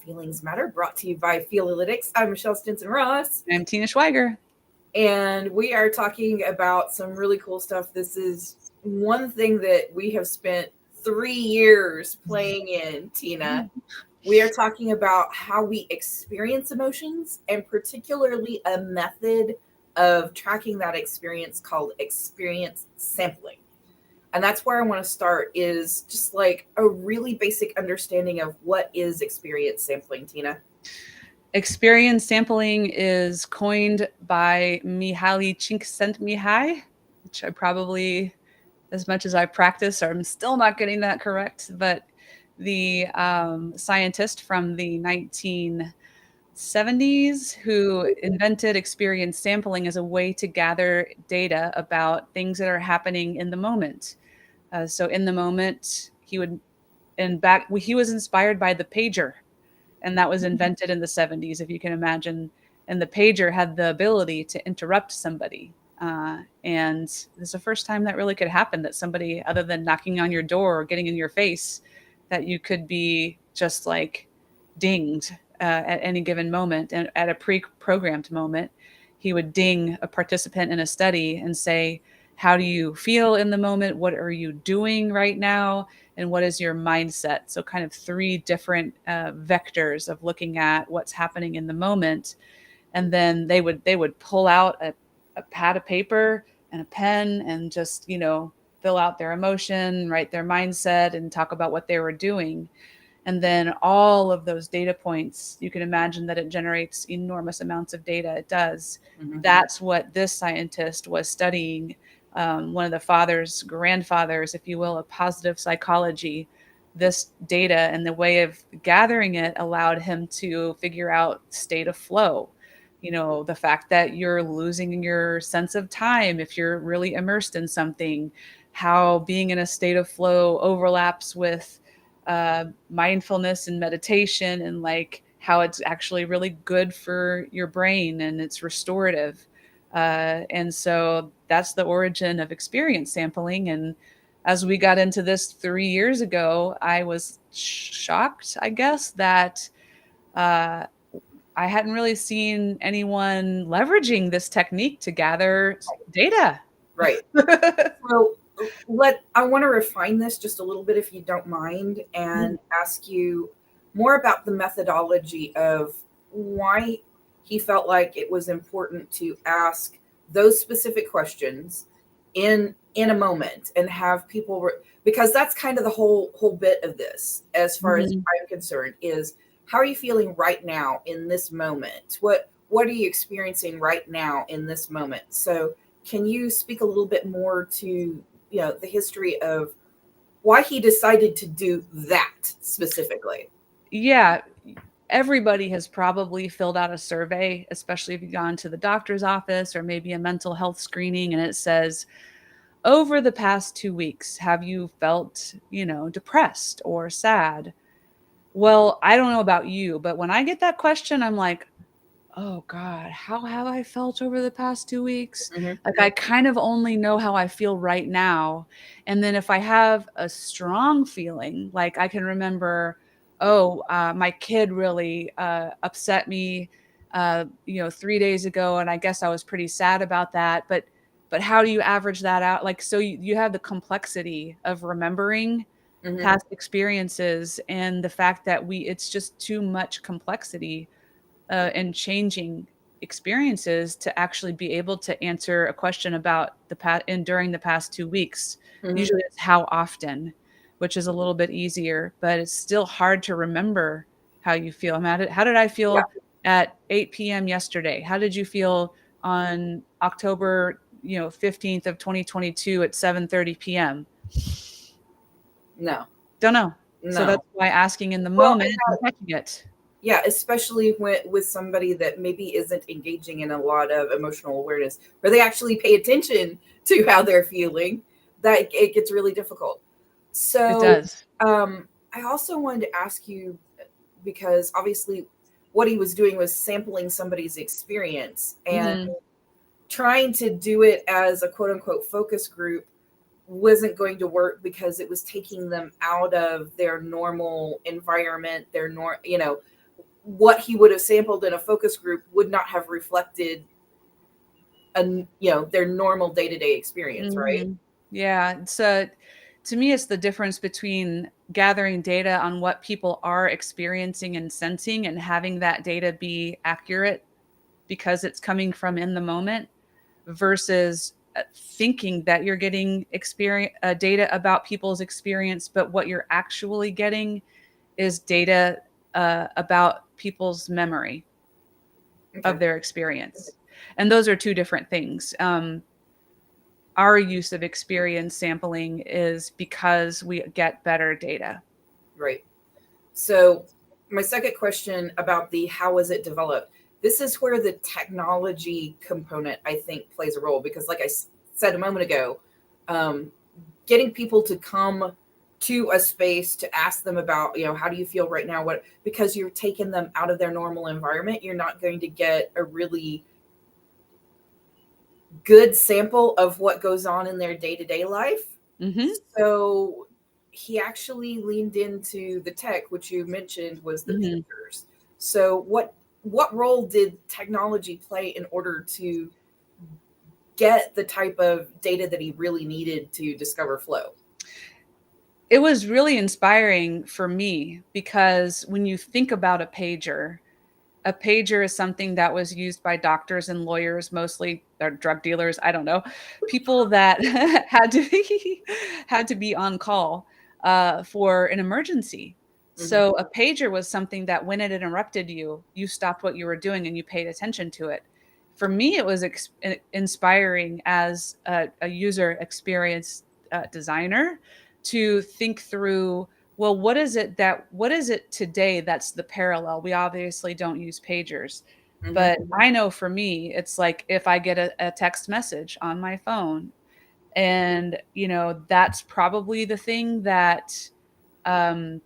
Feelings Matter, brought to you by Feelalytics. I'm Michelle Stinson Ross. I'm Tina Schweiger. And we are talking about some really cool stuff. This is one thing that we have spent 3 years playing in, Tina. We are talking about how we experience emotions, and particularly a method of tracking that experience called experience sampling. And that's where I want to start, is just like a really basic understanding of what is experience sampling, Tina. Experience sampling is coined by Mihaly Csikszentmihalyi, which I probably, as much as I practice, I'm still not getting that correct. But the scientist from the 1970s who invented experience sampling as a way to gather data about things that are happening in the moment. So in the moment, he was inspired by the pager, and that was invented in the 70s, if you can imagine. And the pager had the ability to interrupt somebody. And it's the first time that really could happen, that somebody, other than knocking on your door or getting in your face, that you could be just like dinged at any given moment. And at a pre-programmed moment, he would ding a participant in a study and say, how do you feel in the moment? What are you doing right now? And what is your mindset? So kind of 3 different vectors of looking at what's happening in the moment. And then they would pull out a pad of paper and a pen and just, fill out their emotion, write their mindset, and talk about what they were doing. And then all of those data points, you can imagine that it generates enormous amounts of data. It does. Mm-hmm. That's what this scientist was studying. One of the grandfathers, if you will, of positive psychology. This data and the way of gathering it allowed him to figure out state of flow. The fact that you're losing your sense of time if you're really immersed in something, how being in a state of flow overlaps with mindfulness and meditation, and like how it's actually really good for your brain and it's restorative. And so that's the origin of experience sampling. And as we got into this 3 years ago, I was shocked, I guess, that I hadn't really seen anyone leveraging this technique to gather data. Right. So I want to refine this just a little bit, if you don't mind, and ask you more about the methodology of why he felt like it was important to ask those specific questions in a moment and have people because that's kind of the whole bit of this, as far as I'm concerned, is how are you feeling right now in this moment? What are you experiencing right now in this moment? So can you speak a little bit more to the history of why he decided to do that specifically? Yeah. Everybody has probably filled out a survey, especially if you've gone to the doctor's office or maybe a mental health screening, and it says, over the past 2 weeks, have you felt, depressed or sad? Well, I don't know about you, but when I get that question, I'm like, oh God, how have I felt over the past 2 weeks? Mm-hmm. Like, I kind of only know how I feel right now. And then if I have a strong feeling, like I can remember, my kid really upset me, 3 days ago, and I guess I was pretty sad about that. But how do you average that out? Like, so you have the complexity of remembering past experiences, and the fact that it's just too much complexity and changing experiences to actually be able to answer a question about the past and during the past 2 weeks. Usually it's how often, which is a little bit easier, but it's still hard to remember how you feel. How did I feel at 8 p.m. yesterday? How did you feel on October 15th of 2022 at 7:30 p.m.? No. Don't know. No. So that's why asking in the moment and catching it. Yeah, especially with somebody that maybe isn't engaging in a lot of emotional awareness, where they actually pay attention to how they're feeling, that it gets really difficult. So it does. I also wanted to ask you, because obviously what he was doing was sampling somebody's experience, and trying to do it as a quote unquote focus group wasn't going to work, because it was taking them out of their normal environment, what he would have sampled in a focus group would not have reflected their normal day-to-day experience, right? Mhm. Yeah, to me, it's the difference between gathering data on what people are experiencing and sensing and having that data be accurate because it's coming from in the moment versus thinking that you're getting experience data about people's experience, but what you're actually getting is data about people's memory Okay. of their experience. And those are two different things. Our use of experience sampling is because we get better data. Right. So my second question about the how was it developed? This is where the technology component, I think, plays a role because, like I said a moment ago, um, getting people to come to a space to ask them about, how do you feel right now? What, because you're taking them out of their normal environment, you're not going to get a really good sample of what goes on in their day-to-day life. Mm-hmm. So he actually leaned into the tech, which you mentioned was the Mm-hmm. pictures. So what role did technology play in order to get the type of data that he really needed to discover flow? It was really inspiring for me because when you think about a pager is something that was used by doctors and lawyers, mostly, or drug dealers, I don't know, people that had to be on call for an emergency. Mm-hmm. So a pager was something that when it interrupted you, you stopped what you were doing and you paid attention to it. For me, it was inspiring as a user experience designer to think through, well, what is it today that's the parallel? We obviously don't use pagers, Mm-hmm. but I know for me, it's like if I get a text message on my phone and, that's probably the thing that um,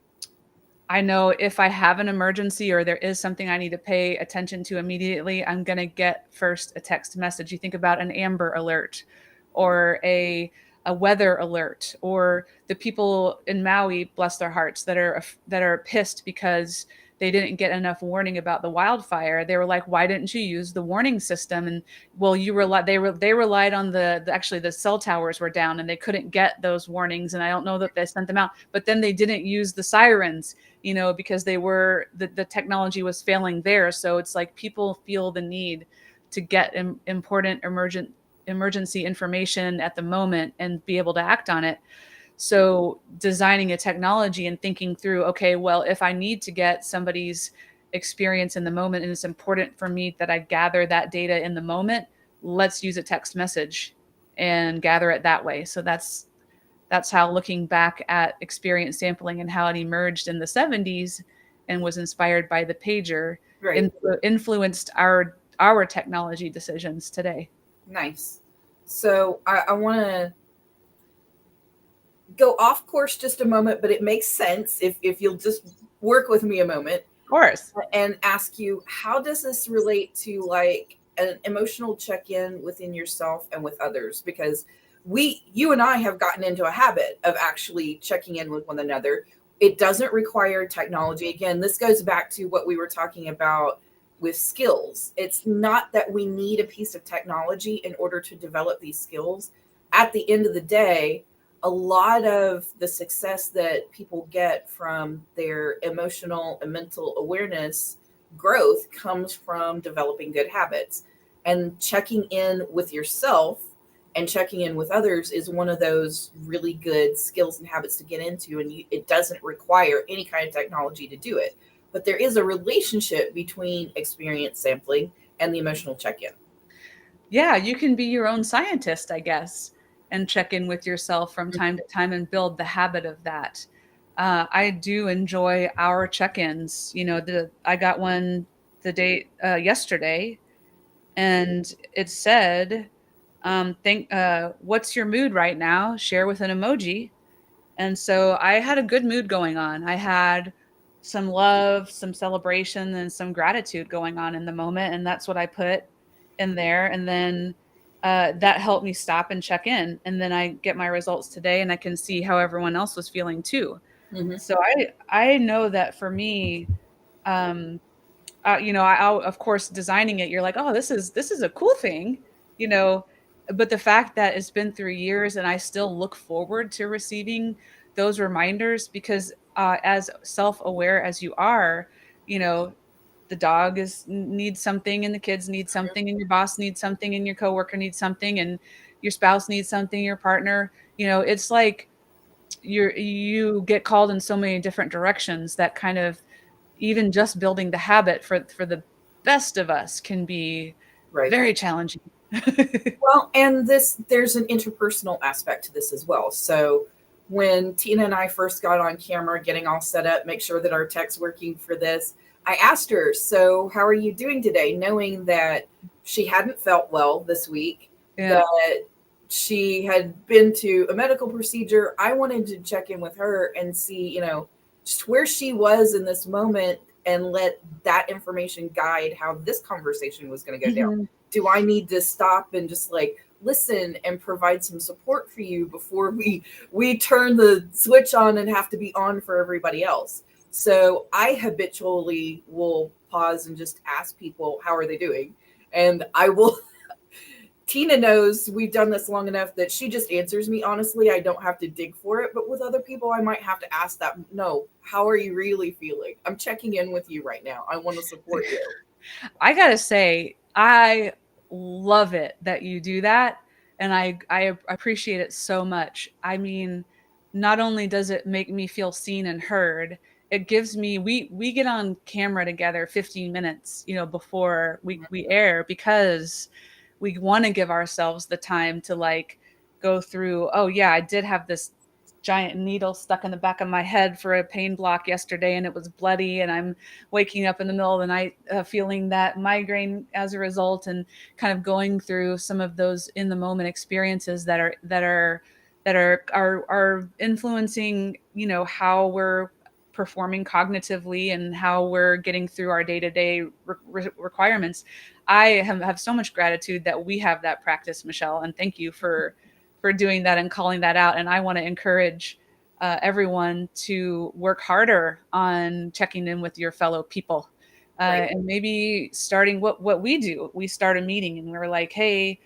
I know if I have an emergency or there is something I need to pay attention to immediately, I'm going to get first a text message. You think about an Amber Alert or a weather alert, or the people in Maui, bless their hearts, that are pissed because they didn't get enough warning about the wildfire. They were like, "Why didn't you use the warning system?" And well, they relied on actually the cell towers were down and they couldn't get those warnings. And I don't know that they sent them out, but then they didn't use the sirens, because the technology was failing there. So it's like people feel the need to get important emergency information at the moment and be able to act on it. So designing a technology and thinking through, okay, well, if I need to get somebody's experience in the moment and it's important for me that I gather that data in the moment, let's use a text message and gather it that way. So that's how, looking back at experience sampling and how it emerged in the 70s and was inspired by the pager, Right. influenced our technology decisions today. Nice. So I want to go off course just a moment, but it makes sense if you'll just work with me a moment Of course. and ask you, how does this relate to like an emotional check-in within yourself and with others? Because you and I have gotten into a habit of actually checking in with one another. It doesn't require technology. Again, this goes back to what we were talking about with skills. It's not that we need a piece of technology in order to develop these skills. At the end of the day, a lot of the success that people get from their emotional and mental awareness growth comes from developing good habits. And checking in with yourself and checking in with others is one of those really good skills and habits to get into. And it doesn't require any kind of technology to do it. But there is a relationship between experience sampling and the emotional check in. Yeah, you can be your own scientist, I guess, and check in with yourself from time to time and build the habit of that. I do enjoy our check-ins. I got one the day yesterday, and it said, "What's your mood right now? Share with an emoji." And so I had a good mood going on. I had some love, some celebration, and some gratitude going on in the moment. And that's what I put in there. And then that helped me stop and check in. And then I get my results today and I can see how everyone else was feeling too. Mm-hmm. So I know that for me, um, of course, designing it, you're like, oh, this is a cool thing, you know. But the fact that it's been 3 years and I still look forward to receiving those reminders, because as self-aware as you are, you know, the dog needs something, and the kids need something, and your boss needs something, and your coworker needs something, and your spouse needs something, your partner, it's like you get called in so many different directions that kind of, even just building the habit for the best of us can be Right. very challenging. Well, and there's an interpersonal aspect to this as well. So when Tina and I first got on camera, getting all set up, make sure that our tech's working for this, I asked her, so how are you doing today? Knowing that she hadn't felt well this week, Yeah. that she had been to a medical procedure. I wanted to check in with her and see, just where she was in this moment, and let that information guide how this conversation was going to go down. Mm-hmm. Do I need to stop and just like listen and provide some support for you before we turn the switch on and have to be on for everybody else? So I habitually will pause and just ask people, how are they doing? And I will Tina knows we've done this long enough that she just answers me honestly. I don't have to dig for it. But with other people, I might have to ask that. No, how are you really feeling? I'm checking in with you right now. I want to support you. I gotta say, I love it that you do that, and I appreciate it so much. I mean, not only does it make me feel seen and heard, it gives me, we get on camera together 15 minutes, before we air, because we want to give ourselves the time to like go through, oh yeah, I did have this giant needle stuck in the back of my head for a pain block yesterday, and it was bloody, and I'm waking up in the middle of the night feeling that migraine as a result, and kind of going through some of those in the moment experiences that are influencing, how we're performing cognitively and how we're getting through our day-to-day requirements. I have so much gratitude that we have that practice, Michelle, and thank you for doing that and calling that out. And I want to encourage everyone to work harder on checking in with your fellow people. Right. And maybe starting what we do. We start a meeting and we're like, hey,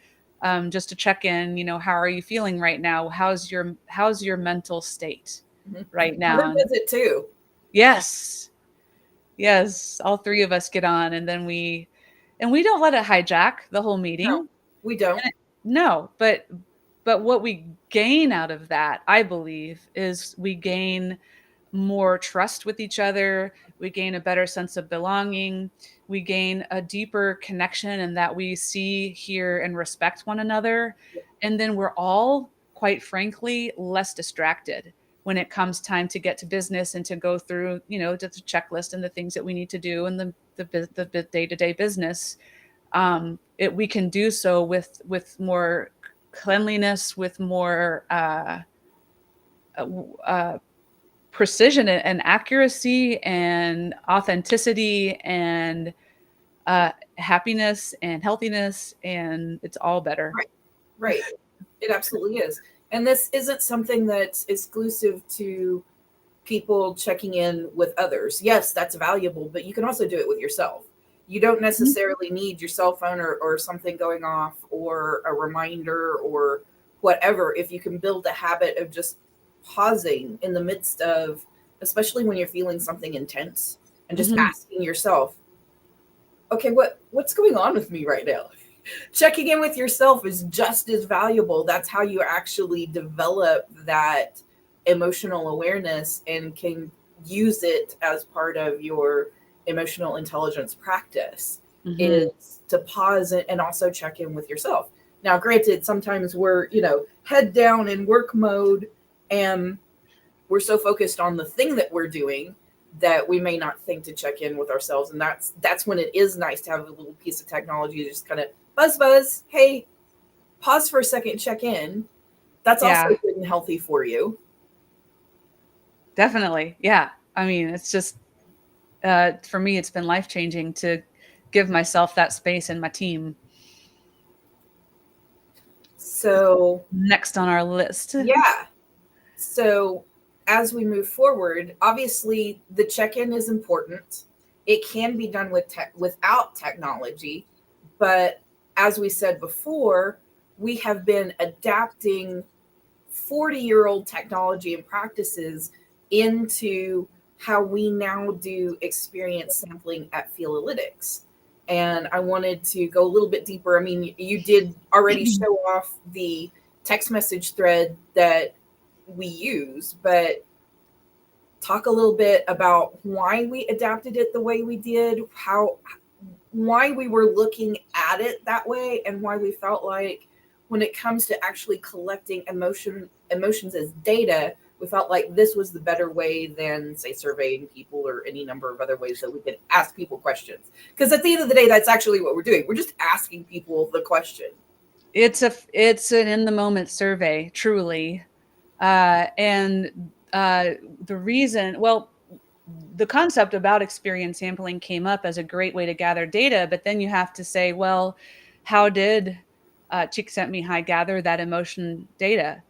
just to check in, how are you feeling right now? How's your mental state right now? Mother does it too. Yes. Yes. All three of us get on, and then we don't let it hijack the whole meeting. No, we don't. No, but what we gain out of that, I believe, is we gain more trust with each other. We gain a better sense of belonging. We gain a deeper connection, and that we see, hear, and respect one another. And then we're all, quite frankly, less distracted when it comes time to get to business and to go through, just the checklist and the things that we need to do in the day-to-day business. We can do so with more cleanliness, with more precision and accuracy and authenticity and happiness and healthiness, and it's all better. Right. It absolutely is. And this isn't something that's exclusive to people checking in with others. Yes, that's valuable, but you can also do it with yourself. You don't necessarily need your cell phone or something going off or a reminder or whatever. If you can build a habit of just pausing in the midst of, especially when you're feeling something intense, and just asking yourself, okay, what's going on with me right now? Checking in with yourself is just as valuable. That's how you actually develop that emotional awareness and can use it as part of your emotional intelligence practice, is to pause and also check in with yourself. Now, granted, sometimes we're, head down in work mode, and we're so focused on the thing that we're doing that we may not think to check in with ourselves. And that's when it is nice to have a little piece of technology to just kind of buzz. Hey, pause for a second, check in. That's also good and healthy for you. Definitely. Yeah. I mean, it's just, for me, it's been life-changing to give myself that space in my team. So next on our list. Yeah. So as we move forward, obviously the check-in is important. it can be done without technology. But as we said before, we have been adapting 40-year-old technology and practices into how we now do experience sampling at Feelalytics. And I wanted to go a little bit deeper. I mean, you did already show off the text message thread that we use, but talk a little bit about why we adapted it the way we did, why we were looking at it that way, and why we felt like when it comes to actually collecting emotions as data, we felt like this was the better way than, say, surveying people or any number of other ways that we could ask people questions. Because at the end of the day, that's actually what we're doing. We're just asking people the question. It's an in the moment survey, truly. And the reason, well, the concept about experience sampling came up as a great way to gather data, but then you have to say, well, how did Csikszentmihalyi gather that emotion data?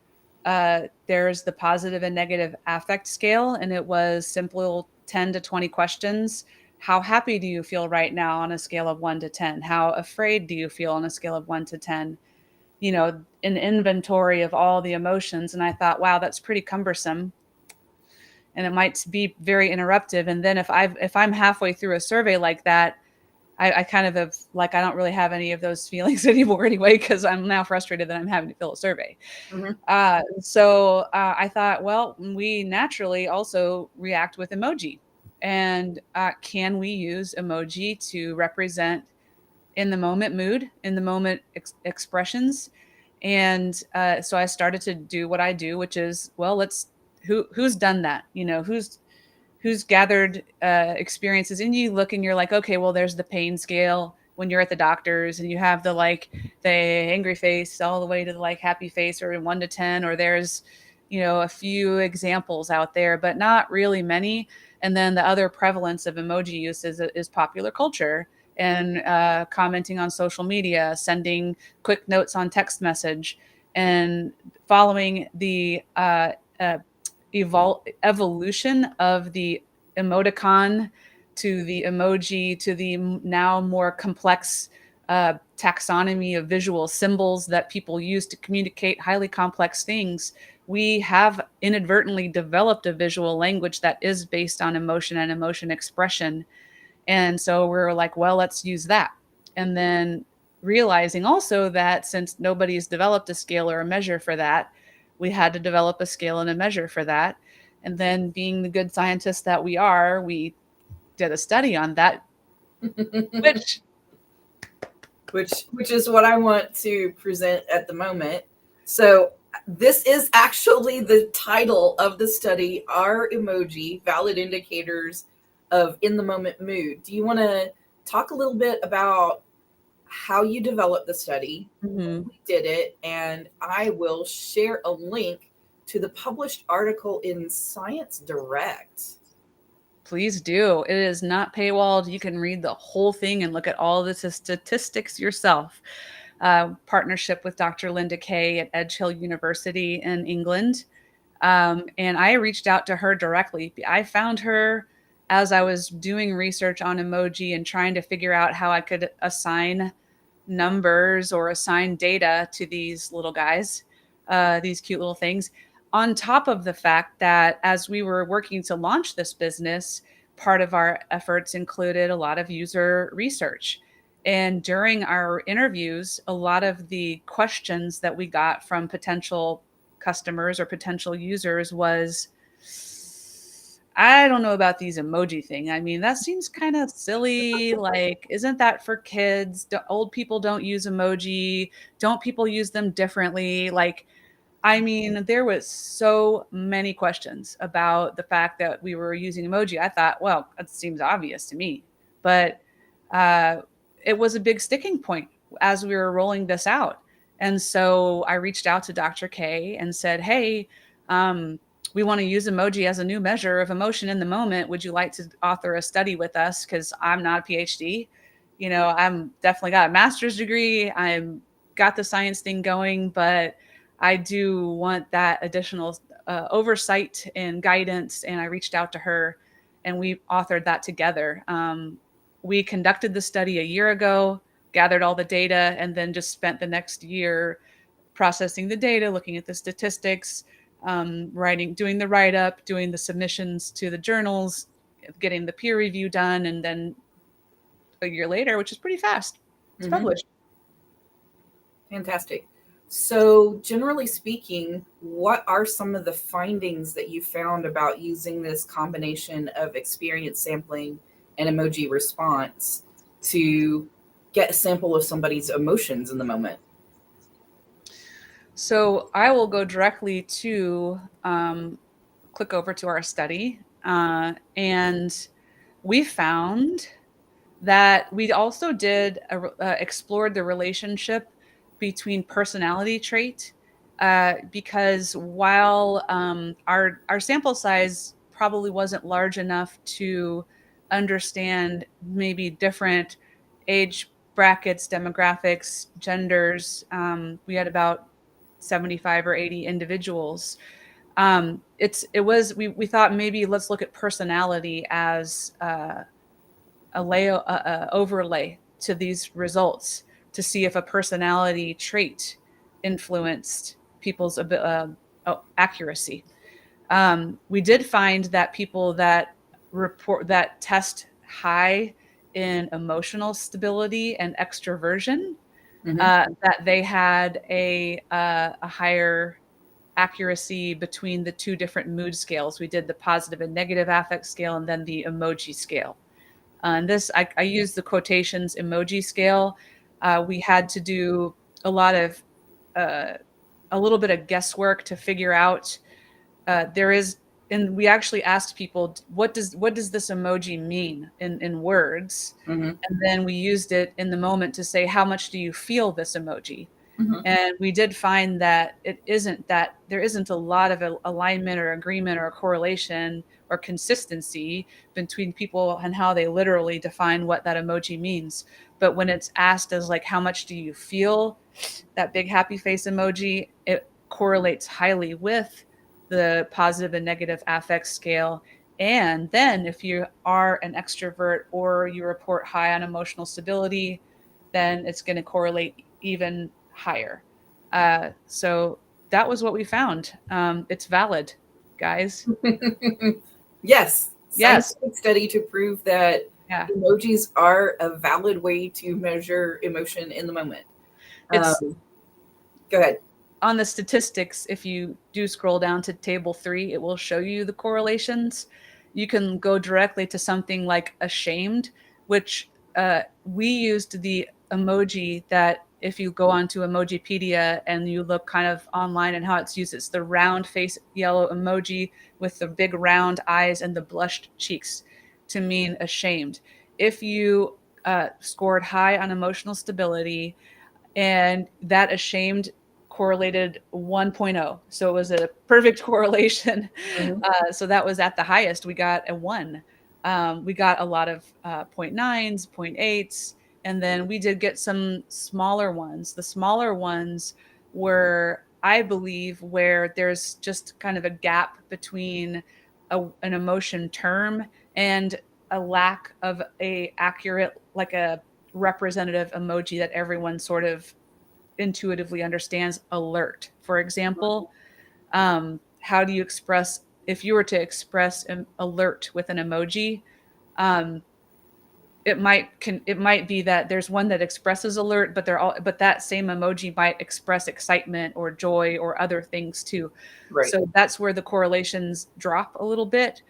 There's the positive and negative affect scale, and it was simple 10 to 20 questions. How happy do you feel right now on a scale of 1 to 10? How afraid do you feel on a scale of 1 to 10? You know, an inventory of all the emotions. And I thought, wow, that's pretty cumbersome. And it might be very interruptive. And then if I'm halfway through a survey like that, I kind of have like, I don't really have any of those feelings anymore anyway, because I'm now frustrated that I'm having to fill a survey. Mm-hmm. So I thought, well, we naturally also react with emoji. And can we use emoji to represent in the moment mood, in the moment expressions? And so I started to do what I do, which is, well, who's done that? You know, who's gathered experiences, and you look and you're like, okay, well, there's the pain scale when you're at the doctor's, and you have the like the angry face all the way to the like happy face, or in 1 to 10, or there's, you know, a few examples out there, but not really many. And then the other prevalence of emoji use is popular culture and commenting on social media, sending quick notes on text message, and following the evolution of the emoticon to the emoji to the now more complex taxonomy of visual symbols that people use to communicate highly complex things. We have inadvertently developed a visual language that is based on emotion and emotion expression. And so we're like, well, let's use that. And then realizing also that since nobody's developed a scale or a measure for that, we had to develop a scale and a measure for that. And then being the good scientists that we are, we did a study on that, which which is what I want to present at the moment. So this is actually the title of the study, Are Emoji Valid Indicators of in the Moment Mood? Do you want to talk a little bit about how you developed the study, when we did it, and I will share a link to the published article in Science Direct. Please do. It is not paywalled. You can read the whole thing and look at all the statistics yourself. Partnership with Dr. Linda Kay at Edge Hill University in England. And I reached out to her directly. I found her as I was doing research on emoji and trying to figure out how I could assign numbers or assign data to these little guys, these cute little things. On top of the fact that as we were working to launch this business, part of our efforts included a lot of user research. And during our interviews, a lot of the questions that we got from potential customers or potential users was, I don't know about these emoji thing. I mean, that seems kind of silly. Like, isn't that for kids? Old people don't use emoji. Don't people use them differently? Like, I mean, there was so many questions about the fact that we were using emoji. I thought, well, that seems obvious to me, but uh, it was a big sticking point as we were rolling this out. And so I reached out to Dr. K and said, hey, we want to use emoji as a new measure of emotion in the moment. Would you like to author a study with us? Because I'm not a PhD. You know, I'm definitely got a master's degree. I'm got the science thing going, but I do want that additional oversight and guidance. And I reached out to her and we authored that together. We conducted the study a year ago, gathered all the data, and then just spent the next year processing the data, looking at the statistics, doing the write-up, doing the submissions to the journals, getting the peer review done, and then a year later, which is pretty fast, it's published. Fantastic. So, generally speaking, what are some of the findings that you found about using this combination of experience sampling and emoji response to get a sample of somebody's emotions in the moment? So I will go directly to click over to our study, and we found that we also explored the relationship between personality trait, because while our sample size probably wasn't large enough to understand maybe different age brackets, demographics, genders, we had about 75 or 80 individuals. We thought maybe let's look at personality as overlay to these results to see if a personality trait influenced people's accuracy. We did find that people that test high in emotional stability and extroversion, that they had a higher accuracy between the two different mood scales. We did the positive and negative affect scale and then the emoji scale. And I use the quotations emoji scale. We had to do a lot of a little bit of guesswork to figure out and we actually asked people, what does this emoji mean in words? And then we used it in the moment to say, how much do you feel this emoji? And we did find that there isn't a lot of alignment or agreement or correlation or consistency between people and how they literally define what that emoji means. But when it's asked as like, how much do you feel that big happy face emoji, it correlates highly with the positive and negative affect scale. And then if you are an extrovert or you report high on emotional stability, then it's going to correlate even higher. So that was what we found. It's valid, guys. Yes. Yes. Scientific study to prove that Yeah. emojis are a valid way to measure emotion in the moment. It's Go ahead. on the statistics. If you do scroll down to table 3, it will show you the correlations. You can go directly to something like ashamed, which we used the emoji that if you go onto Emojipedia and you look kind of online and how it's used, it's the round face yellow emoji with the big round eyes and the blushed cheeks to mean ashamed. If you scored high on emotional stability, and that ashamed correlated 1.0. So it was a perfect correlation. So that was at the highest. We got a 1. We got a lot of 0.9s, 0.8s, and then we did get some smaller ones. The smaller ones were, I believe, where there's just kind of a gap between an emotion term and a lack of a accurate, like a representative emoji that everyone sort of intuitively understands. Alert, for example. How do you express, if you were to express an alert with an emoji, it might be that there's one that expresses alert, but that same emoji might express excitement or joy or other things too. Right. So that's where the correlations drop a little bit,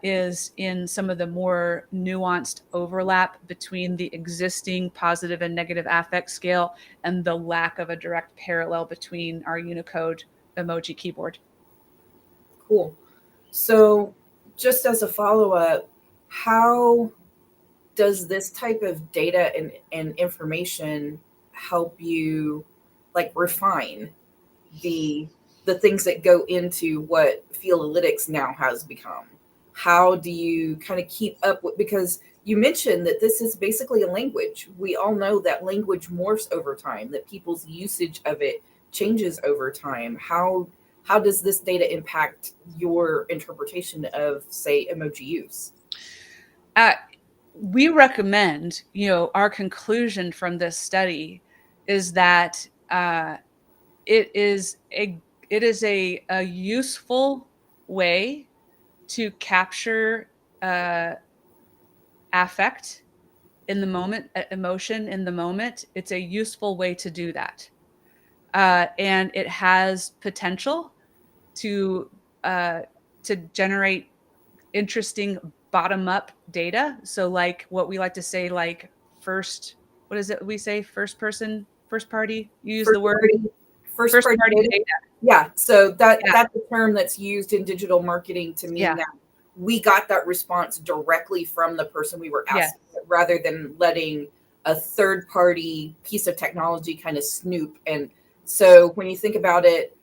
is in some of the more nuanced overlap between the existing positive and negative affect scale and the lack of a direct parallel between our Unicode emoji keyboard. Cool. So, just as a follow up, how does this type of data and information help you like refine the things that go into what Feelalytics now has become? How do you kind of keep up with, because you mentioned that this is basically a language. We all know that language morphs over time, that people's usage of it changes over time. how does this data impact your interpretation of, say, emoji use? We recommend, our conclusion from this study is that it is a useful way to capture affect in the moment, emotion in the moment. It's a useful way to do that. And it has potential to generate interesting bottom up data. So like what we like to say, like what is it we say? First party, you use the word first party data. Data. Yeah. So that's a term that's used in digital marketing to mean that we got that response directly from the person we were asking, rather than letting a third party piece of technology kind of snoop. And so when you think about it,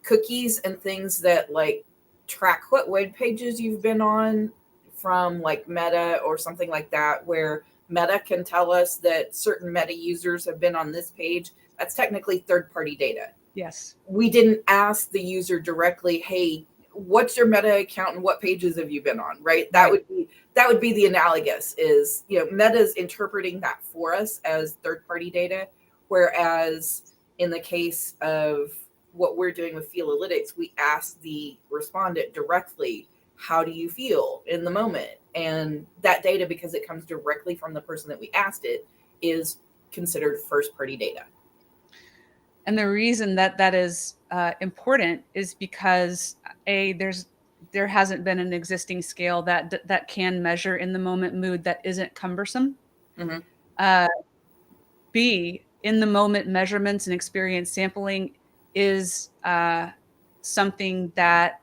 cookies and things that like track what web pages you've been on from like Meta or something like that, where Meta can tell us that certain Meta users have been on this page, that's technically third party data. Yes. We didn't ask the user directly, hey, what's your Meta account and what pages have you been on, right? That would be the analogous is, Meta's interpreting that for us as third party data. Whereas in the case of what we're doing with Feelalytics, we ask the respondent directly, how do you feel in the moment? And that data, because it comes directly from the person that we asked it, is considered first party data. And the reason that is important is because there hasn't been an existing scale that can measure in the moment mood that isn't cumbersome. Mm-hmm. B, in the moment measurements and experience sampling is something that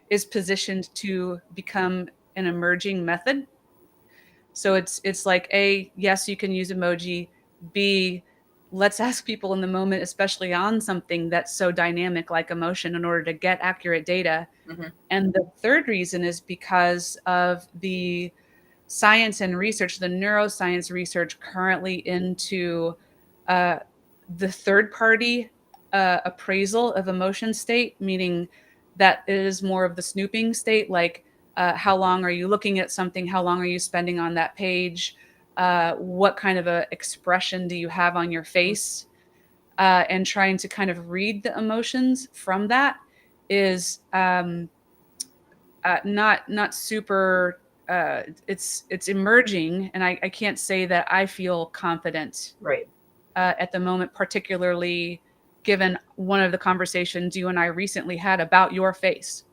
is positioned to become an emerging method. So it's like A, yes, you can use emoji. B, let's ask people in the moment, especially on something that's so dynamic like emotion, in order to get accurate data. Mm-hmm. And the third reason is because of the science and research, the neuroscience research currently into the third party appraisal of emotion state, meaning that it is more of the snooping state, like how long are you looking at something? How long are you spending on that page? What kind of a expression do you have on your face? And trying to kind of read the emotions from that is not super. It's emerging, and I can't say that I feel confident Right. at the moment, particularly given one of the conversations you and I recently had about your face.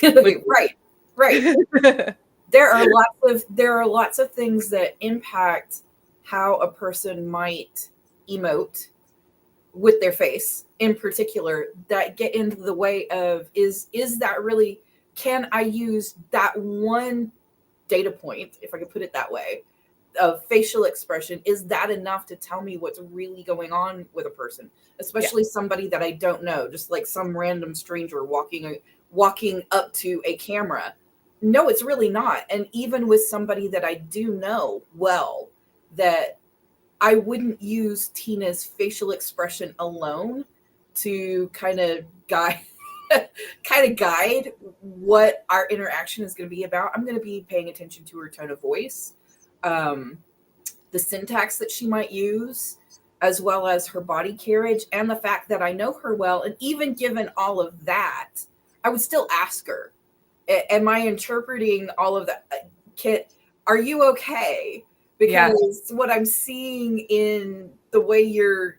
Right. There are lots of things that impact how a person might emote with their face in particular, that get into the way of, is that really, can I use that one data point, if I could put it that way, of facial expression, is that enough to tell me what's really going on with a person, especially somebody that I don't know, just like some random stranger walking up to a camera? No, it's really not. And even with somebody that I do know well, that I wouldn't use Tina's facial expression alone to kind of guide what our interaction is going to be about. I'm going to be paying attention to her tone of voice, the syntax that she might use, as well as her body carriage, and the fact that I know her well. And even given all of that, I would still ask her, am I interpreting all of that? Are you okay? Because what I'm seeing in the way your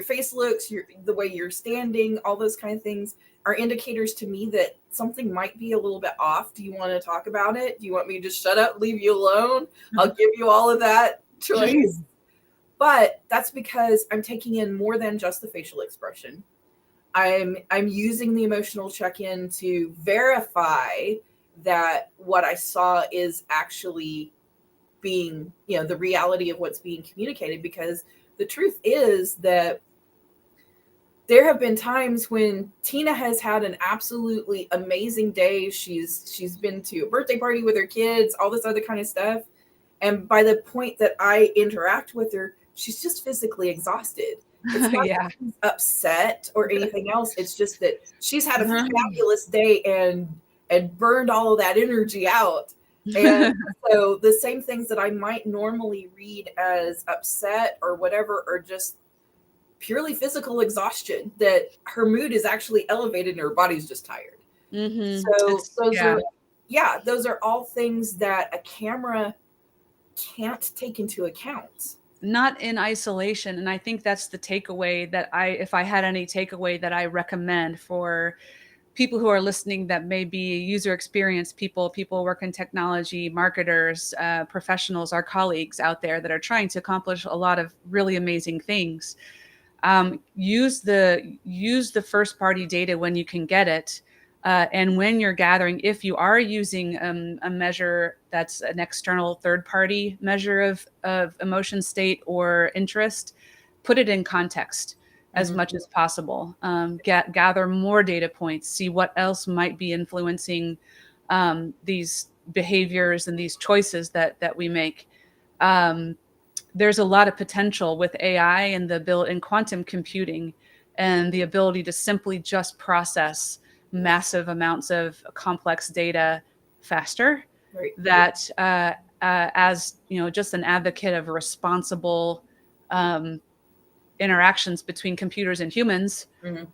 face looks, the way you're standing, all those kind of things are indicators to me that something might be a little bit off. Do you want to talk about it? Do you want me to just shut up, leave you alone? I'll give you all of that choice. But that's because I'm taking in more than just the facial expression. I'm using the emotional check-in to verify that what I saw is actually being, the reality of what's being communicated. Because the truth is that there have been times when Tina has had an absolutely amazing day. She's been to a birthday party with her kids, all this other kind of stuff. And by the point that I interact with her, she's just physically exhausted. It's not Yeah. that she's upset or anything else. It's just that she's had a Mhm. fabulous day and burned all of that energy out. And so the same things that I might normally read as upset or whatever are just purely physical exhaustion, that her mood is actually elevated and her body's just tired. So It's yeah. those are all things that a camera can't take into account. Not in isolation, and I think that's the takeaway that if I had any takeaway that I recommend for people who are listening that may be user experience people who work in technology, marketers, professionals, our colleagues out there that are trying to accomplish a lot of really amazing things. Use the first party data when you can get it. And when you're gathering, if you are using a measure that's an external third party measure of emotion state or interest, put it in context as Mhm. much as possible. Gather more data points, see what else might be influencing these behaviors and these choices that we make. Um, there's a lot of potential with AI and the ability in quantum computing and the ability to simply just process massive amounts of complex data faster. Right. That as you know, just an advocate of responsible um, interactions between computers and humans, Mhm.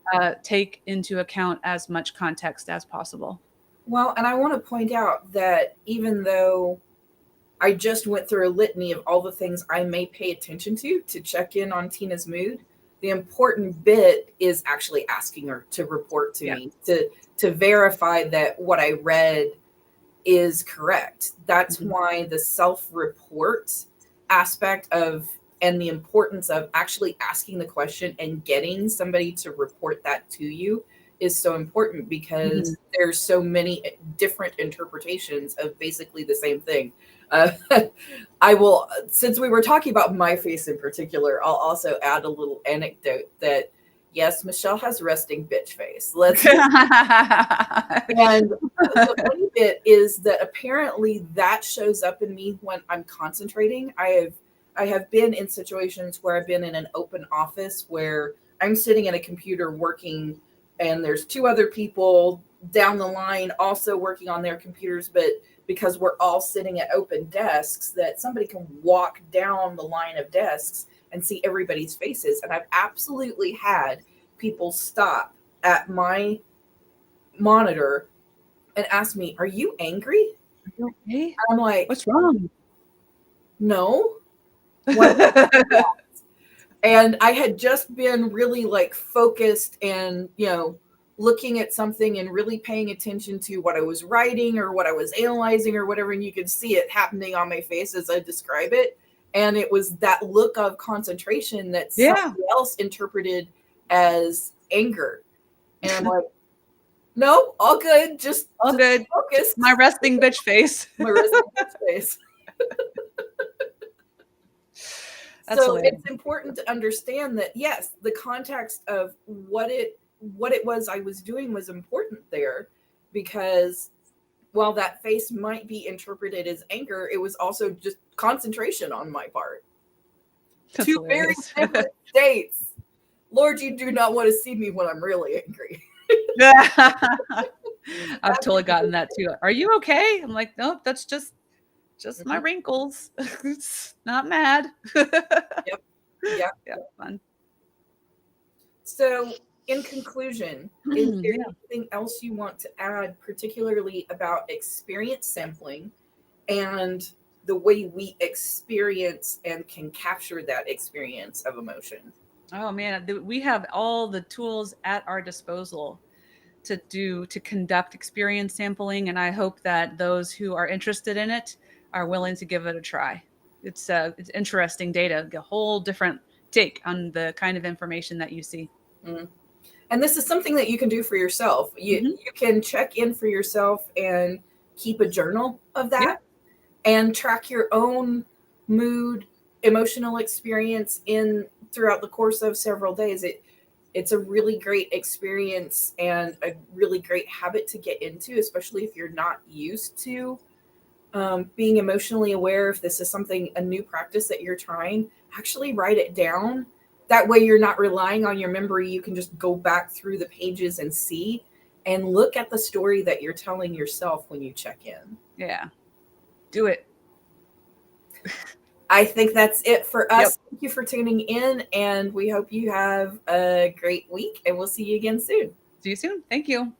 take into account as much context as possible. Well, and I want to point out that even though I just went through a litany of all the things I may pay attention to check in on Tina's mood, the important bit is actually asking her to report to Yeah. me to verify that what I read is correct. That's Mhm. why the self-report aspect of and the importance of actually asking the question and getting somebody to report that to you is so important, Mhm. because there's so many different interpretations of basically the same thing. Uh, I will, since we were talking about my face in particular, I'll also add a little anecdote that yes, Michelle has resting bitch face. Let's and the funny bit is that apparently that shows up in me when I'm concentrating. I have been in situations where I've been in an open office where I'm sitting at a computer working, and there's two other people down the line also working on their computers, but because we're all sitting at open desks, that somebody can walk down the line of desks and see everybody's faces. And I've absolutely had people stop at my monitor and ask me, "Are you angry?" Okay. I'm like, What's wrong? "No." What? And I had just been really like focused and, looking at something and really paying attention to what I was writing or what I was analyzing or whatever. And you could see it happening on my face as I describe it. And it was that look of concentration that Yeah. somebody else interpreted as anger. And I'm like, no, all good. Just, All just good. Just focused. my resting bitch face. My resting face. That's So hilarious. it's important to understand that yes, the context of what it was I was doing was important there, because while that face might be interpreted as anger, it was also just concentration on my part. That's Two very hilarious. different states. Lord, you do not want to see me when I'm really angry. I've totally gotten that too. Are you okay? I'm like, nope, that's just my Mhm. wrinkles. It's not mad. Yep. Yep. Yeah, fun. So, in conclusion, is there Yeah. anything else you want to add, particularly about experience sampling and the way we experience and can capture that experience of emotion? Oh man, we have all the tools at our disposal to conduct experience sampling, and I hope that those who are interested in it are willing to give it a try. It's interesting data, a whole different take on the kind of information that you see. Mm. And this is something that you can do for yourself. You Hmm. you can check in for yourself and keep a journal of Yeah. that and track your own mood, emotional experience in throughout the course of several days. It's a really great experience and a really great habit to get into, especially if you're not used to being emotionally aware. If this is something, a new practice that you're trying, actually write it down That way you're not relying on your memory. You can just go back through the pages and see and look at the story that you're telling yourself when you check in. Yeah. Do it. I think that's it for us. Yep. Thank you for tuning in, and we hope you have a great week, and we'll see you again soon. See you soon. Thank you.